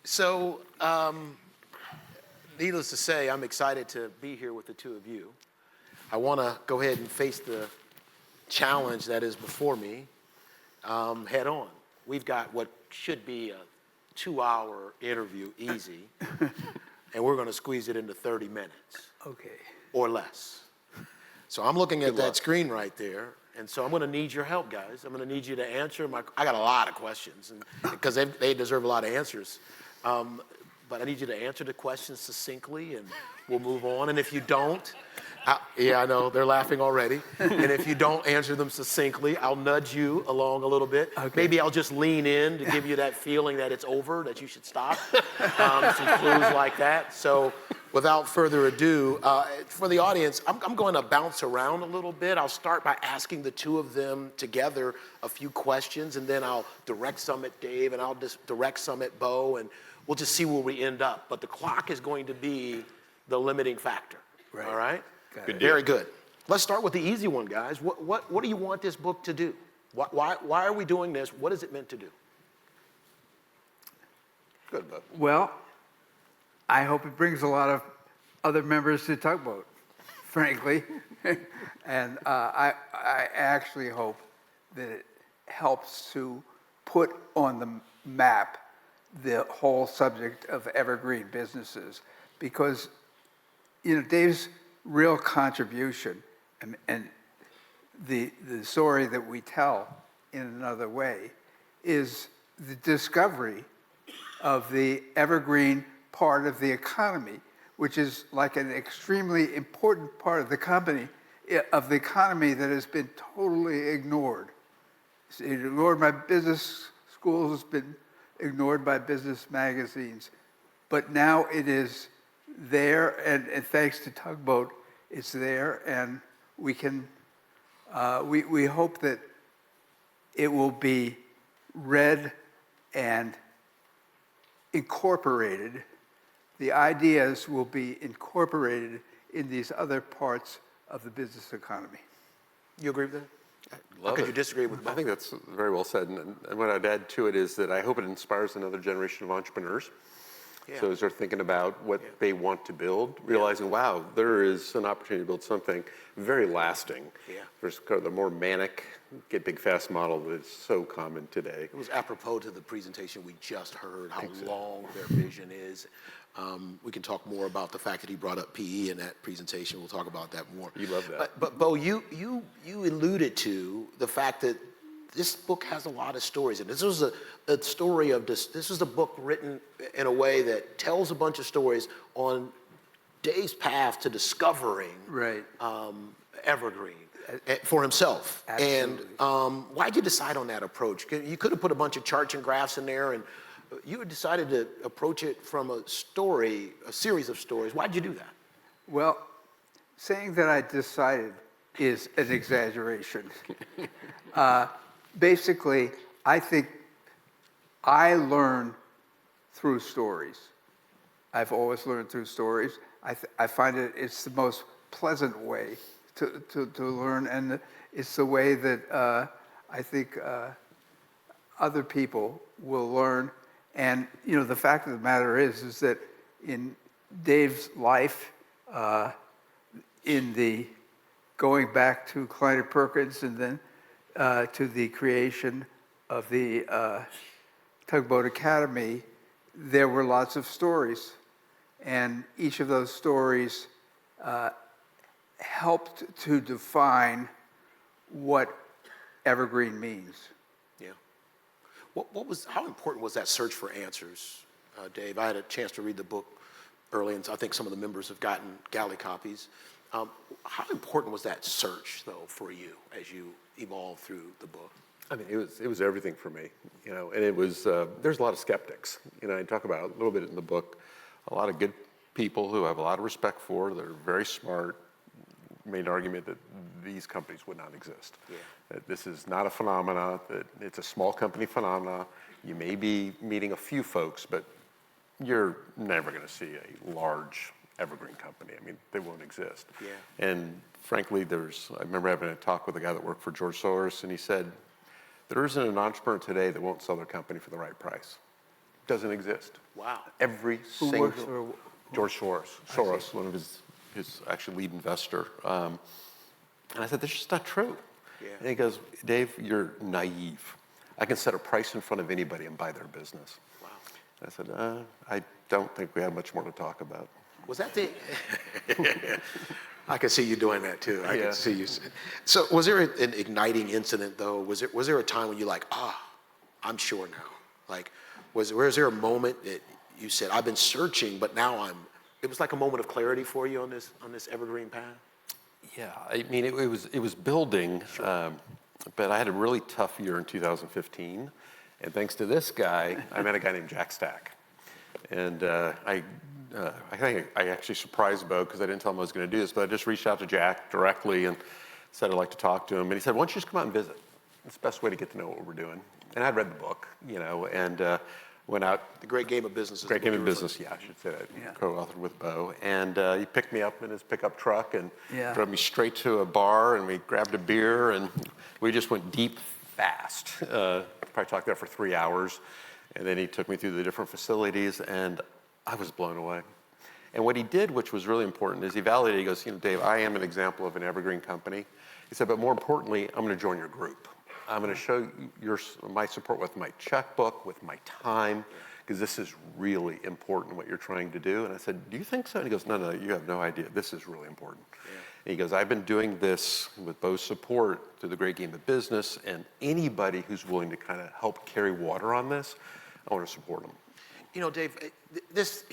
So, needless to say, I'm excited to be here with the two of you. I want to go ahead and face the challenge that is before me head on. We've got what should be a 2-hour interview, easy, and we're going to squeeze it into 30 minutes. Okay. Or less. So I'm looking at that screen right there, and so I'm going to need your help, guys. I'm going to need you to answer I got a lot of questions, because they deserve a lot of answers. But I need you to answer the questions succinctly, and we'll move on. And if you don't, yeah, I know, they're laughing already. And if you don't answer them succinctly, I'll nudge you along a little bit. Okay. Maybe I'll just lean in to give you that feeling that it's over, that you should stop. Some clues like that. So without further ado, for the audience, I'm going to bounce around a little bit. I'll start by asking the two of them together a few questions, and then I'll direct some at Dave, and I'll just direct some at Bo, and we'll just see where we end up. But the clock is going to be the limiting factor. Right. All right? Good Very good. Let's start with the easy one, guys. What do you want this book to do? Why are we doing this? What is it meant to do? Good, Bo. Well, I hope it brings a lot of other members to Tugboat, frankly. And I actually hope that it helps to put on the map the whole subject of evergreen businesses. Because, Dave's real contribution and the story that we tell in another way is the discovery of the evergreen part of the economy, which is like an extremely important part of the economy that has been totally ignored. It's ignored by business schools, it's been ignored by business magazines, but now it is there, and thanks to Tugboat, it's there, and we can, we hope that it will be read and incorporated. The ideas will be incorporated in these other parts of the business economy. You agree with that? How could you disagree with that? I think that's very well said. And what I'd add to it is that I hope it inspires another generation of entrepreneurs. Yeah. So as they're thinking about what they want to build, realizing, wow, there is an opportunity to build something very lasting. Yeah. There's kind of the more manic, get big fast model that is so common today. It was apropos to the presentation we just heard, how long their vision is. We can talk more about the fact that he brought up PE in that presentation. We'll talk about that more. You love that. But Bo, you alluded to the fact that this book has a lot of stories, and this was a story of this. This was a book written in a way that tells a bunch of stories on Dave's path to discovering Evergreen for himself. Absolutely. And why'd you decide on that approach? You could have put a bunch of charts and graphs in there, and you had decided to approach it from a series of stories. Why'd you do that? Well, saying that I decided is an exaggeration. Basically, I think I learn through stories. I've always learned through stories. I find it's the most pleasant way to learn, and it's the way that I think other people will learn. And the fact of the matter is that in Dave's life, in the going back to Kleiner Perkins and then to the creation of the Tugboat Academy, there were lots of stories. And each of those stories helped to define what evergreen means. Yeah. How important was that search for answers, Dave? I had a chance to read the book early, and I think some of the members have gotten galley copies. How important was that search, though, for you as you evolved through the book? I mean, it was everything for me, and it was, there's a lot of skeptics. I talk about a little bit in the book, a lot of good people who I have a lot of respect for, that are very smart, made an argument that these companies would not exist. Yeah. That this is not a phenomena, that it's a small company phenomena. You may be meeting a few folks, but you're never going to see a large evergreen company. I mean, they won't exist. Yeah. And frankly, I remember having a talk with a guy that worked for George Soros, and he said, there isn't an entrepreneur today that won't sell their company for the right price. doesn't exist. Wow. Every Who single works for? George Soros, one of his actually lead investor. And I said, that's just not true. Yeah. And he goes, Dave, you're naive. I can set a price in front of anybody and buy their business. Wow. And I said, I don't think we have much more to talk about. Was that the? I can see you doing that too. I Yeah. can see you. So, was there an igniting incident though? Was there a time when you like, I'm sure now? Like, was there a moment that you said, I've been searching, but now it was like a moment of clarity for you on this evergreen path? Yeah, I mean, it was building, but I had a really tough year in 2015, and thanks to this guy, I met a guy named Jack Stack, and I think I actually surprised Bo because I didn't tell him I was going to do this, but I just reached out to Jack directly and said I'd like to talk to him, and he said, why don't you just come out and visit? It's the best way to get to know what we're doing. And I'd read the book, and went out. The Great Game of Business. Great Game of Business, yeah, I should say that. Yeah. Co-authored with Bo. And he picked me up in his pickup truck and Yeah. drove me straight to a bar, and we grabbed a beer, and we just went deep fast. Probably talked there for 3 hours. And then he took me through the different facilities, and I was blown away. And what he did, which was really important, is he validated, he goes, Dave, I am an example of an evergreen company. He said, but more importantly, I'm going to join your group. I'm going to show you my support with my checkbook, with my time, because this is really important what you're trying to do. And I said, do you think so? And he goes, no, you have no idea. This is really important. Yeah. And he goes, I've been doing this with Bo's support through the Great Game of Business, and anybody who's willing to kind of help carry water on this, I want to support them. Dave,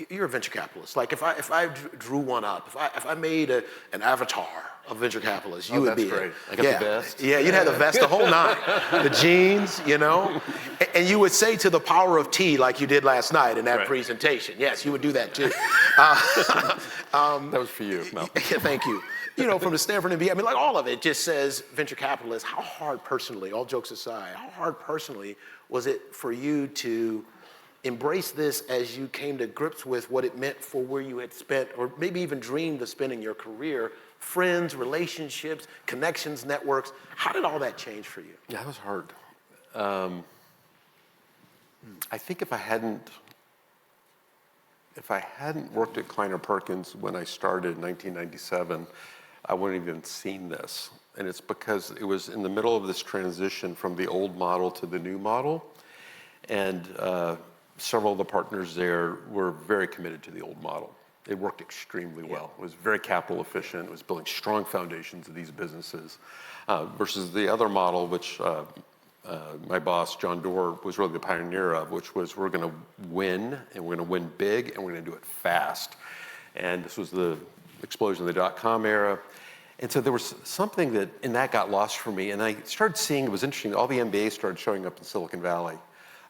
you're a venture capitalist. Like if I drew one up, if I made an avatar of venture capitalists, you would be great. it. I got the vest. Yeah, you'd have the vest, the whole nine, the jeans, and you would say to the power of tea like you did last night in that Right. presentation. Yes, you would do that too. That was for you, Mel. Yeah, thank you. From the Stanford MBA, I mean, like all of it just says venture capitalists. How hard personally, all jokes aside, how hard personally was it for you to embrace this as you came to grips with what it meant for where you had spent, or maybe even dreamed of spending your career, friends, relationships, connections, networks? How did all that change for you? Yeah, that was hard. I think if I hadn't worked at Kleiner Perkins when I started in 1997, I wouldn't have even seen this. And it's because it was in the middle of this transition from the old model to the new model. And several of the partners there were very committed to the old model. It worked extremely well. It was very capital efficient. It was building strong foundations of these businesses versus the other model, which my boss, John Doerr, was really the pioneer of, which was we're going to win, and we're going to win big, and we're going to do it fast. And this was the explosion of the dot-com era. And so there was something that got lost for me. And I started seeing, it was interesting, all the MBAs started showing up in Silicon Valley.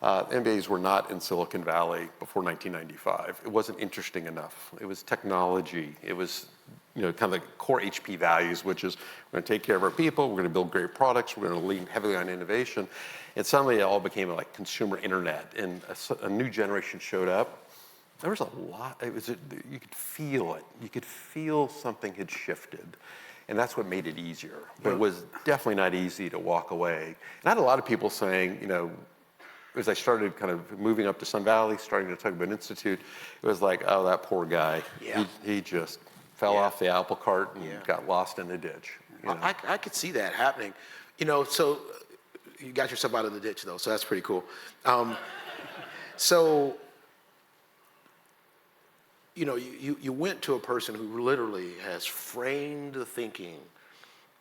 MBAs were not in Silicon Valley before 1995. It wasn't interesting enough. It was technology. It was kind of the core HP values, which is we're going to take care of our people, we're going to build great products, we're going to lean heavily on innovation. And suddenly it all became like consumer internet, and a new generation showed up. There was a lot, you could feel it. You could feel something had shifted. And that's what made it easier. But it was definitely not easy to walk away. And I had a lot of people saying, as I started kind of moving up to Sun Valley, starting to Tugboat Institute, it was like, oh, that poor guy. Yeah. He just fell off the apple cart and got lost in the ditch. I could see that happening. So you got yourself out of the ditch, though, so that's pretty cool. You went to a person who literally has framed the thinking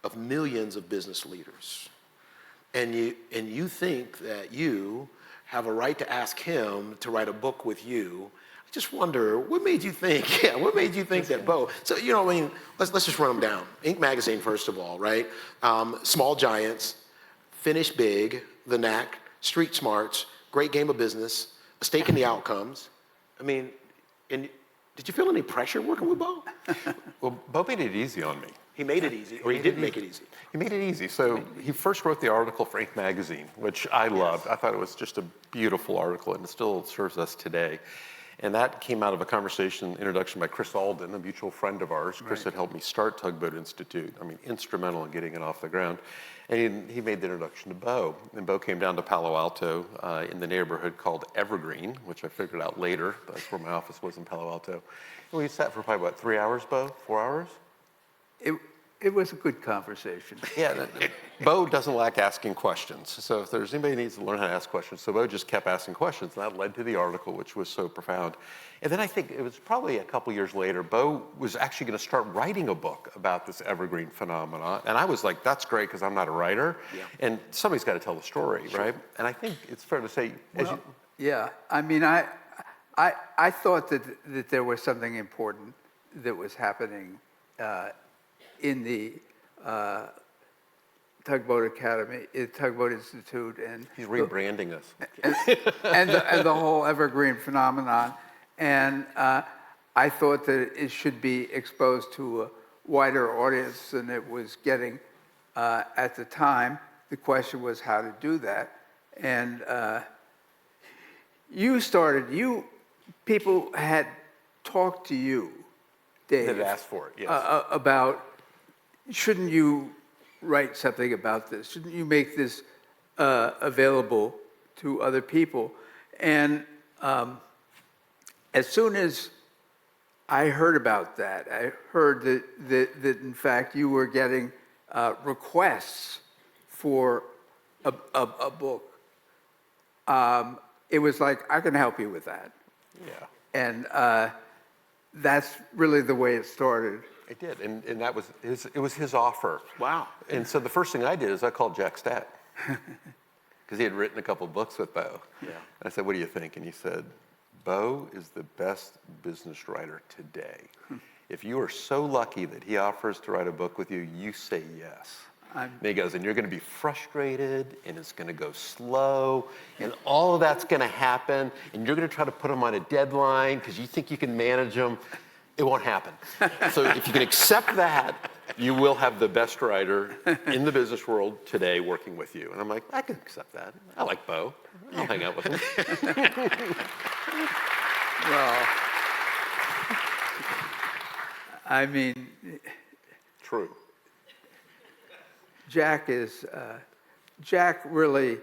of millions of business leaders. And you think that you have a right to ask him to write a book with you. I just wonder, what made you think that Bo? So, let's just run them down. Inc. magazine, first of all, right? Small Giants, Finish Big, The Knack, Street Smarts, Great Game of Business, A Stake in the Outcomes. And did you feel any pressure working with Bo? Well, Bo made it easy on me. He made it easy, or he didn't make it easy. He made it easy. So he first wrote the article for Inc. magazine, which I loved. I thought it was just a beautiful article, and it still serves us today. And that came out of a conversation, introduction by Chris Alden, a mutual friend of ours. Chris had helped me start Tugboat Institute. I mean, instrumental in getting it off the ground. And he made the introduction to Bo. And Bo came down to Palo Alto in the neighborhood called Evergreen, which I figured out later. That's where my office was in Palo Alto. And we sat for probably, 3 hours, Bo? 4 hours? It was a good conversation. Yeah, Bo doesn't lack asking questions. So if there's anybody who needs to learn how to ask questions, so Bo just kept asking questions, and that led to the article, which was so profound. And then I think it was probably a couple years later, Bo was actually going to start writing a book about this evergreen phenomenon. And I was like, that's great, because I'm not a writer. Yeah. And somebody's got to tell the story, right? And I think it's fair to say, Yeah, I mean, I thought that there was something important that was happening in the Tugboat Academy, Tugboat Institute, and he's rebranding us. and the whole evergreen phenomenon. And I thought that it should be exposed to a wider audience than it was getting at the time. The question was how to do that. And people had talked to you, Dave. That asked for it, yes. About, shouldn't you write something about this? Shouldn't you make this available to other people? And as soon as I heard about that, I heard that in fact you were getting requests for a book. It was like, I can help you with that. Yeah. And that's really the way it started. It did, and that was it was his offer. Wow. And so the first thing I did is I called Jack Stack, because he had written a couple books with Bo. Yeah. I said, what do you think? And he said, Bo is the best business writer today. If you are so lucky that he offers to write a book with you, you say yes. And he goes, and you're going to be frustrated, and it's going to go slow, and all of that's going to happen, and you're going to try to put them on a deadline because you think you can manage them. It won't happen. So if you can accept that, you will have the best writer in the business world today working with you. And I'm like, I can accept that. I like Bo. I'll hang out with him. Well, I mean, True. Jack really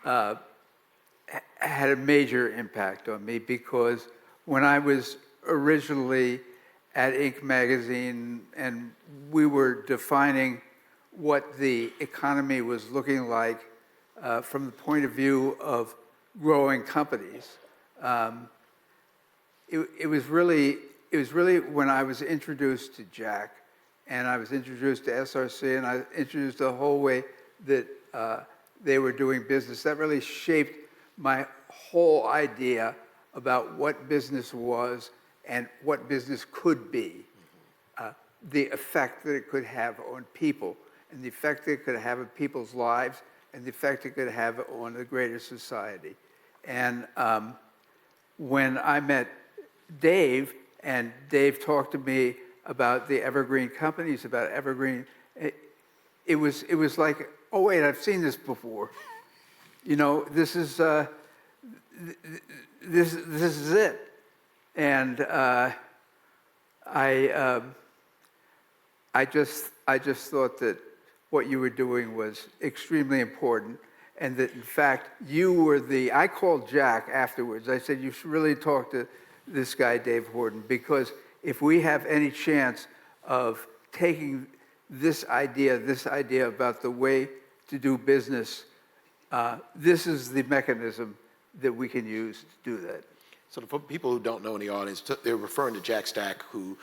had a major impact on me, because when I was originally at Inc. magazine and we were defining what the economy was looking like from the point of view of growing companies, it was really when I was introduced to Jack, and I was introduced to SRC, and I introduced the whole way that they were doing business. That really shaped my whole idea about what business was and what business could be, the effect that it could have on people, and the effect it could have on people's lives, and the effect it could have on the greater society. And when I met Dave, and Dave talked to me about the Evergreen companies, about Evergreen, it was like, oh wait, I've seen this before. You know, this is it. And I just thought that what you were doing was extremely important, and that in fact you were I called Jack afterwards. I said, you should really talk to this guy, Dave Whorton, because if we have any chance of taking this idea about the way to do business, this is the mechanism that we can use to do that. So for people who don't know in the audience, they're referring to Jack Stack, who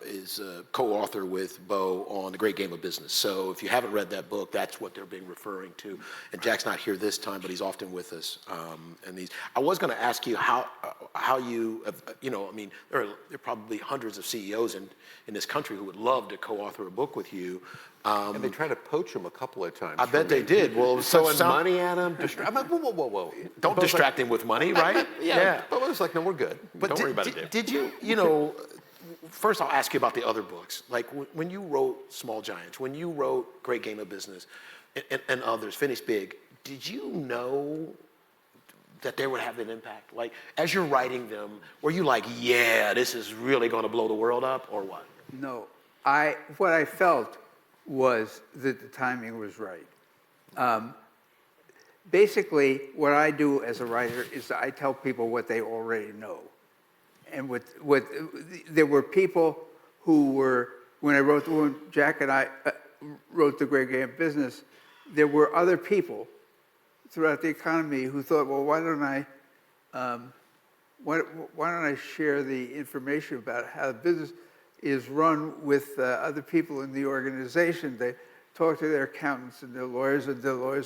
is a co-author with Bo on The Great Game of Business. So if you haven't read that book, that's what they're being referring to. And Jack's not here this time, but he's often with us. I was going to ask you how you, I mean, there are probably hundreds of CEOs in this country who would love to co-author a book with you. And they tried to poach him a couple of times. I bet they did. Well, throwing money at him. I'm like, whoa. Don't distract him with money, right? Yeah. But I was like, no, we're good. But Don't worry about it, Dave. Did you, first I'll ask you about the other books. Like when you wrote Small Giants, when you wrote Great Game of Business, and others, Finish Big, did you know that they would have an impact? Like, as you're writing them, were you like, yeah, this is really going to blow the world up, or what? No, what I felt was that the timing was right. Basically, what I do as a writer is I tell people what they already know. And there were people who were, when Jack and I wrote The Great Game of Business, there were other people throughout the economy who thought, well, why don't I share the information about how the business is run with other people in the organization? They talk to their accountants and their lawyers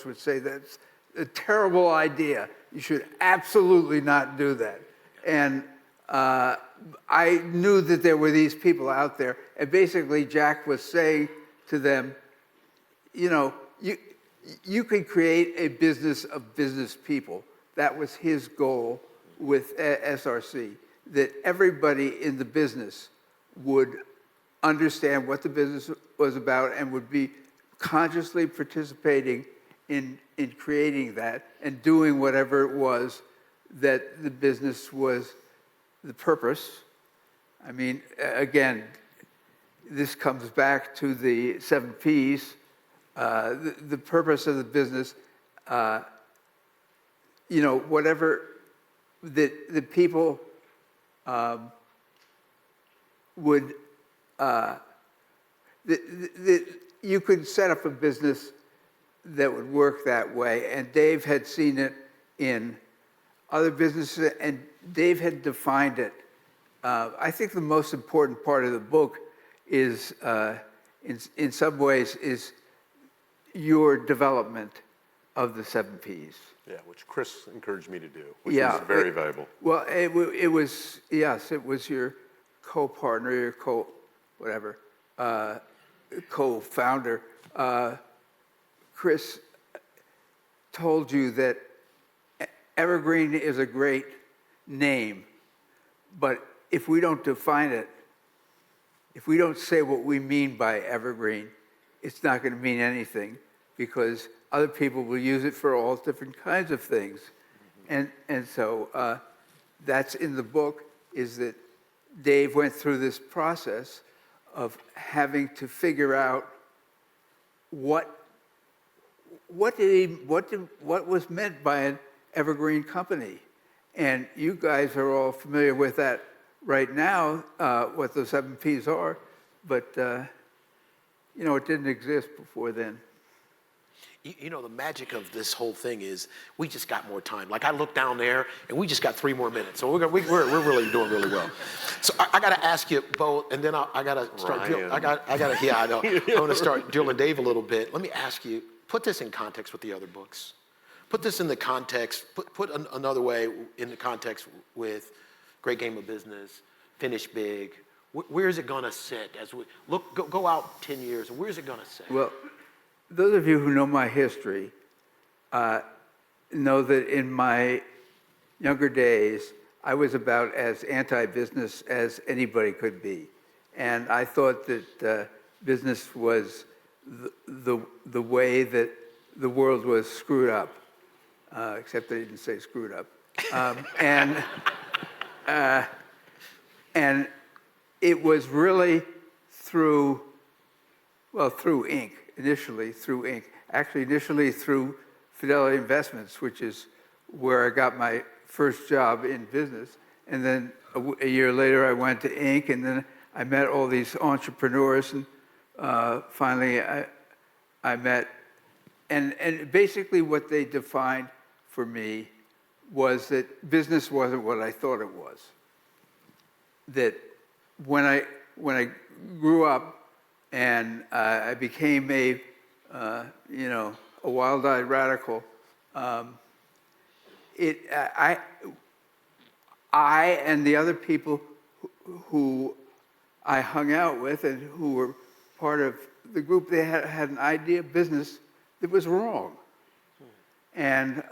would say that's a terrible idea. You should absolutely not do that. And I knew that there were these people out there, and basically Jack was saying to them, you know, you could create a business of business people. That was his goal with SRC, that everybody in the business would understand what the business was about and would be consciously participating in creating that and doing whatever it was that the business was the purpose. I mean, again, this comes back to the 7 Ps. The purpose of the business, you know, whatever the people would, you could set up a business that would work that way. And Dave had seen it in other businesses, and Dave had defined it. I think the most important part of the book is, in some ways, is your development of the 7 Ps. Yeah, which Chris encouraged me to do, which Yeah, was very valuable. Well, it was, yes, it was your co-partner, your co-founder. Chris told you that Evergreen is a great name, but if we don't define it, if we don't say what we mean by Evergreen, it's not going to mean anything, because other people will use it for all different kinds of things. And so that's in the book, is that Dave went through this process of having to figure out what was meant by an evergreen company. And you guys are all familiar with that right now, what the 7 Ps are, but you know, it didn't exist before then. You know, the magic of this whole thing is we just got more time. Like, I look down there, and we just got 3 more minutes. So we're really doing really well. So I got to ask you, Bo, and then I got to start. Yeah, I know. I want to start drilling Dave a little bit. Let me ask you, put this in context with the other books. Put this in the context. Put another way in the context with Great Game of Business, Finish Big. Where is it going to sit as we look? Go out 10 years. Where is it going to sit? Well, those of you who know my history know that in my younger days, I was about as anti-business as anybody could be. And I thought that business was the way that the world was screwed up, except they didn't say screwed up. And it was really through Inc., initially through Inc., actually initially through Fidelity Investments, which is where I got my first job in business. And then a year later, I went to Inc., and then I met all these entrepreneurs, and finally I met, and basically what they defined for me was that business wasn't what I thought it was. That when I grew up and I became a wild-eyed radical, I and the other people who I hung out with and who were part of the group, they had an idea of business that was wrong. And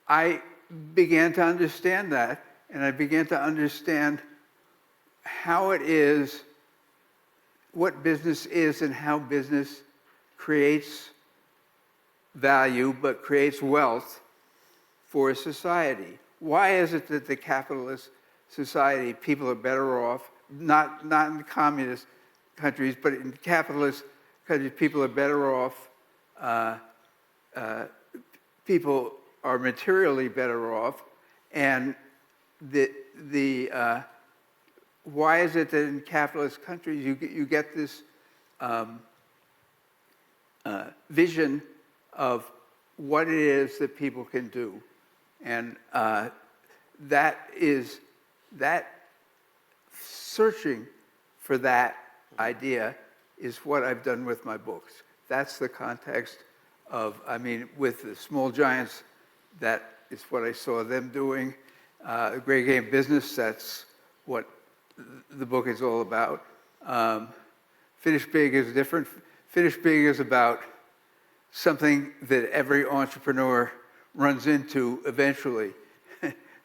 I began to understand that, and I began to understand how it is, what business is, and how business creates value, but creates wealth for society. Why is it that the capitalist society, people are better off, not in communist countries, but in capitalist countries, people are better off, people are materially better off, and why is it that in capitalist countries you get this vision of what it is that people can do, and that searching for that idea is what I've done with my books. That's the context of, I mean, with the Small Giants, that is what I saw them doing. Great Game Business, that's what the book is all about. Finish Big is different. Finish Big is about something that every entrepreneur runs into eventually,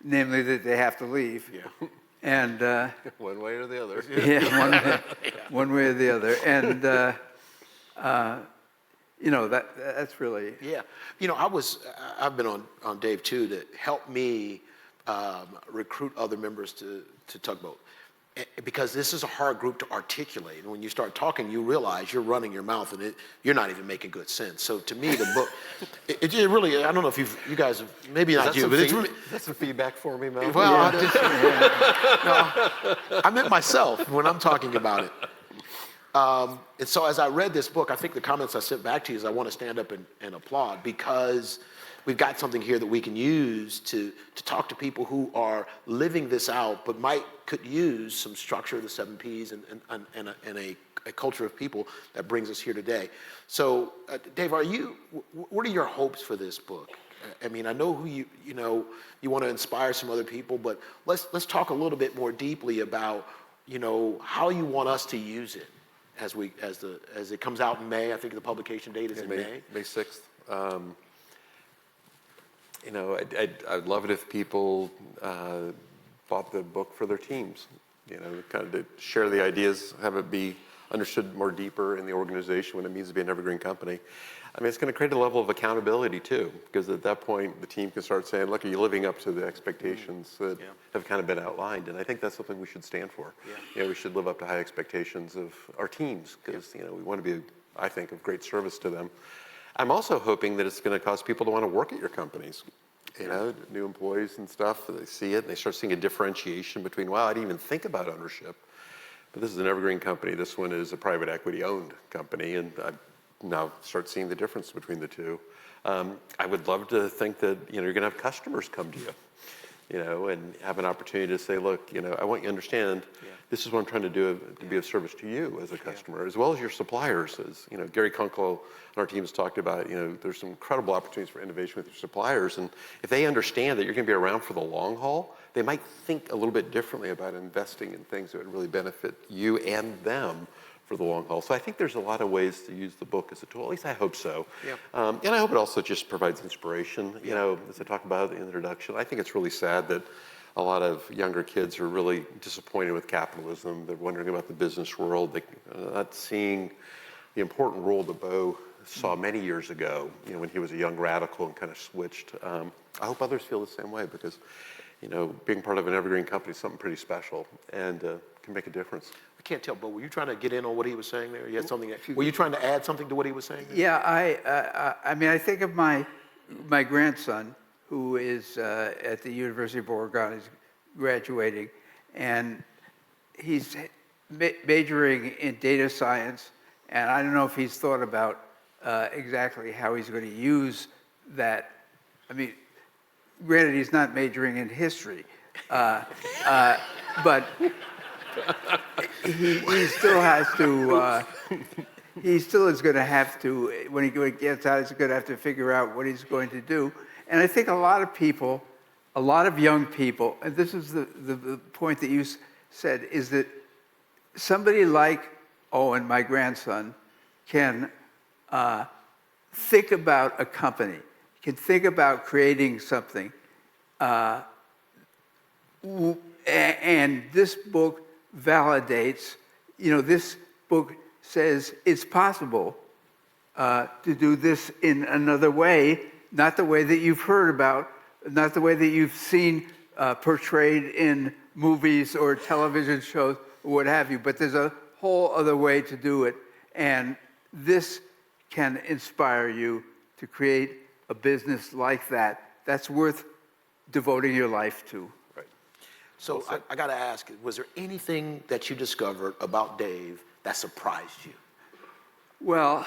namely that they have to leave. Yeah. And one way or the other. Yeah, one way or the other. And that's really. Yeah. I've been on Dave too, to help me recruit other members to Tugboat. Because this is a hard group to articulate. And when you start talking, you realize you're running your mouth and you're not even making good sense. So to me, the book, it really, I don't know if you guys have, maybe not you, but it's really. That's some feedback for me, Mel. Well, I meant myself when I'm talking about it. And so as I read this book, I think the comments I sent back to you is I want to stand up and applaud, because we've got something here that we can use to talk to people who are living this out, but could use some structure of the 7 Ps and a culture of people that brings us here today. So, Dave, what are your hopes for this book? I mean, I know who you want to inspire some other people, but let's talk a little bit more deeply about, how you want us to use it as it comes out in May. I think the publication date is in May. May 6th. I'd love it if people bought the book for their teams, kind of to share the ideas, have it be understood more deeper in the organization what it means to be an evergreen company. I mean, it's going to create a level of accountability too, because at that point the team can start saying, look, are you living up to the expectations that have kind of been outlined? And I think that's something we should stand for. Yeah. We should live up to high expectations of our teams, because we want to be, I think, of great service to them. I'm also hoping that it's going to cause people to want to work at your companies. New employees and stuff, they see it and they start seeing a differentiation between, wow, I didn't even think about ownership. But this is an evergreen company. This one is a private equity owned company, and I now start seeing the difference between the two. I would love to think that you're going to have customers come to you, and have an opportunity to say, look, I want you to understand this is what I'm trying to do to be of service to you as a customer, as well as your suppliers. As Gary Kunkel on our team has talked about, there's some incredible opportunities for innovation with your suppliers, and if they understand that you're going to be around for the long haul, they might think a little bit differently about investing in things that would really benefit you and them for the long haul. So I think there's a lot of ways to use the book as a tool. At least I hope so. Yeah. And I hope it also just provides inspiration. As I talk about in the introduction, I think it's really sad that a lot of younger kids are really disappointed with capitalism. They're wondering about the business world. They're not seeing the important role that Bo saw many years ago, when he was a young radical and kind of switched. I hope others feel the same way, because being part of an evergreen company is something pretty special and can make a difference. I can't tell, but were you trying to get in on what he was saying there? You had something. Were you trying to add something to what he was saying there? Yeah, I mean, I think of my grandson, who is at the University of Oregon, is graduating, and he's majoring in data science, and I don't know if he's thought about exactly how he's going to use that. I mean, granted, he's not majoring in history, but he still has to, he still is going to have to, when he gets out, he's going to have to figure out what he's going to do. And I think a lot of people, a lot of young people, and this is the point that you said, is that somebody like Owen, my grandson, can think about a company, can think about creating something. And this book validates, this book says it's possible to do this in another way, not the way that you've heard about, not the way that you've seen portrayed in movies or television shows or what have you, but there's a whole other way to do it. And this can inspire you to create a business like that that's worth devoting your life to. Right. So I got to ask, was there anything that you discovered about Dave that surprised you? Well,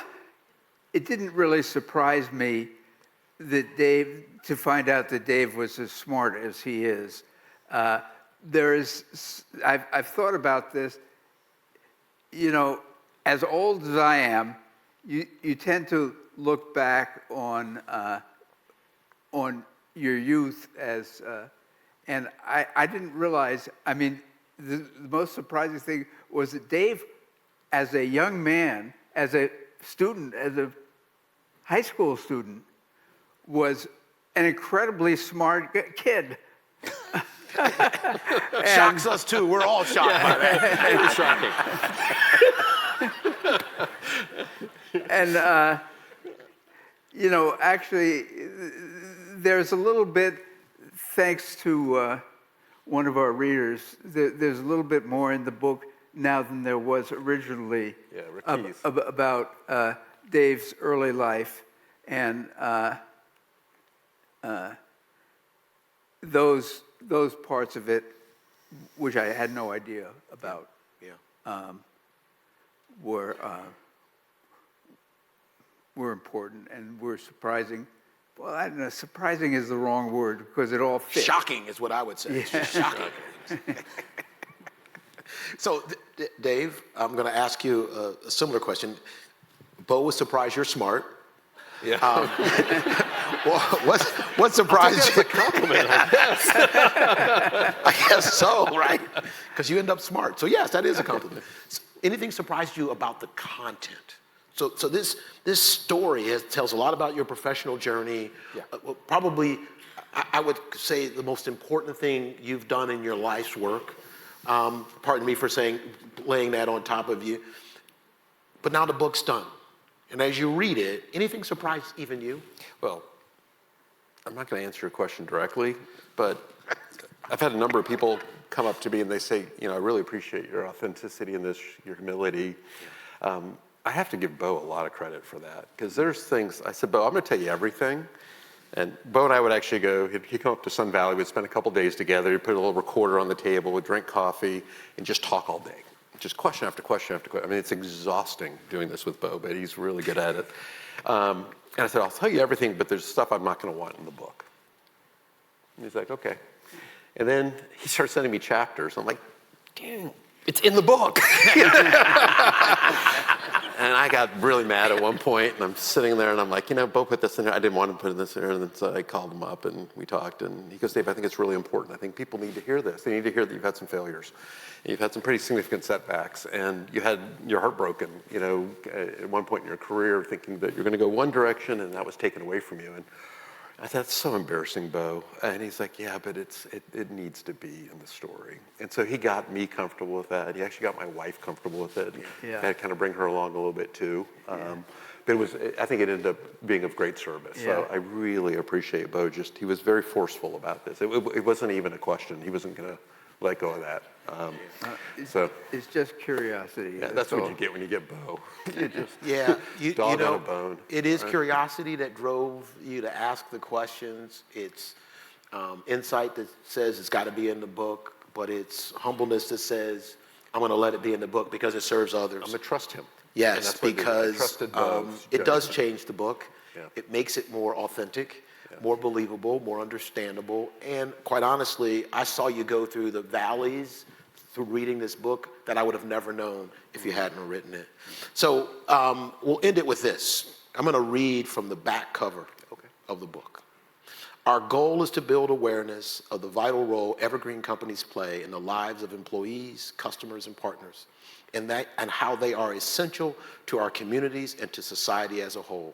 it didn't really surprise me that to find out that Dave was as smart as he is. I've thought about this. You know, as old as I am, you tend to look back on your youth as, and I didn't realize. I mean, the most surprising thing was that Dave, as a young man, as a student, as a high school student, was an incredibly smart kid. Shocks us too. We're all shocked by that. It was shocking. And, you know, actually, there's a little bit, thanks to one of our readers, there's a little bit more in the book now than there was originally about Dave's early life. And those parts of it, which I had no idea about, were important and were surprising. Well, I don't know, surprising is the wrong word because it all fits. Shocking is what I would say. Yeah. Shocking. So, Dave, I'm going to ask you a similar question. Bo was surprised you're smart. Yeah. Well, what surprised you? That's a compliment, I guess. I guess so, right? Because you end up smart. So yes, that is a compliment. Anything surprised you about the content? So this story tells a lot about your professional journey. Yeah. Probably, I would say the most important thing you've done in your life's work. Pardon me for laying that on top of you. But now the book's done. And as you read it, anything surprise even you? Well, I'm not going to answer your question directly, but I've had a number of people come up to me and they say, you know, I really appreciate your authenticity in this, your humility. I have to give Bo a lot of credit for that because there's things, I said, Bo, I'm going to tell you everything. And Bo and I would actually go, he'd come up to Sun Valley, we'd spend a couple days together, he'd put a little recorder on the table, we'd drink coffee, and just talk all day. Just question after question after question. I mean, it's exhausting doing this with Bo, but he's really good at it. And I said, I'll tell you everything, but there's stuff I'm not going to want in the book. And he's like, okay. And then he starts sending me chapters. I'm like, dang, it's in the book. And I got really mad at one point, and I'm sitting there, and I'm like, you know, Bo put this in there. I didn't want to put this in there, and then so I called him up, and we talked, and he goes, Dave, I think it's really important. I think people need to hear this. They need to hear that you've had some failures, and you've had some pretty significant setbacks, and you had your heart broken, you know, at one point in your career, thinking that you're going to go one direction, and that was taken away from you. And I said, that's so embarrassing, Bo. And he's like, yeah, but it needs to be in the story. And so he got me comfortable with that. He actually got my wife comfortable with it. Yeah. I had to kind of bring her along a little bit too. But I think it ended up being of great service. Yeah. So I really appreciate Bo. He was very forceful about this. It wasn't even a question. He wasn't going to let go of that. It's just curiosity. Yeah, that's what you get when you get Bo. You know, on a bone. It is curiosity that drove you to ask the questions. It's insight that says it's got to be in the book, but it's humbleness that says I'm going to let it be in the book because it serves others. I'm going to trust him. Yes, because it does change the book. Yeah. It makes it more authentic, more believable, more understandable. And quite honestly, I saw you go through the valleys through reading this book that I would have never known if you hadn't written it. So we'll end it with this. I'm going to read from the back cover of the book. Our goal is to build awareness of the vital role Evergreen companies play in the lives of employees, customers, and partners, and how they are essential to our communities and to society as a whole.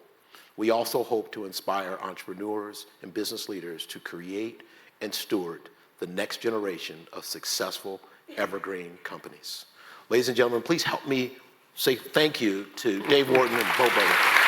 We also hope to inspire entrepreneurs and business leaders to create and steward the next generation of successful Evergreen companies. Ladies and gentlemen, please help me say thank you to Dave Whorton and Bo Burlingham.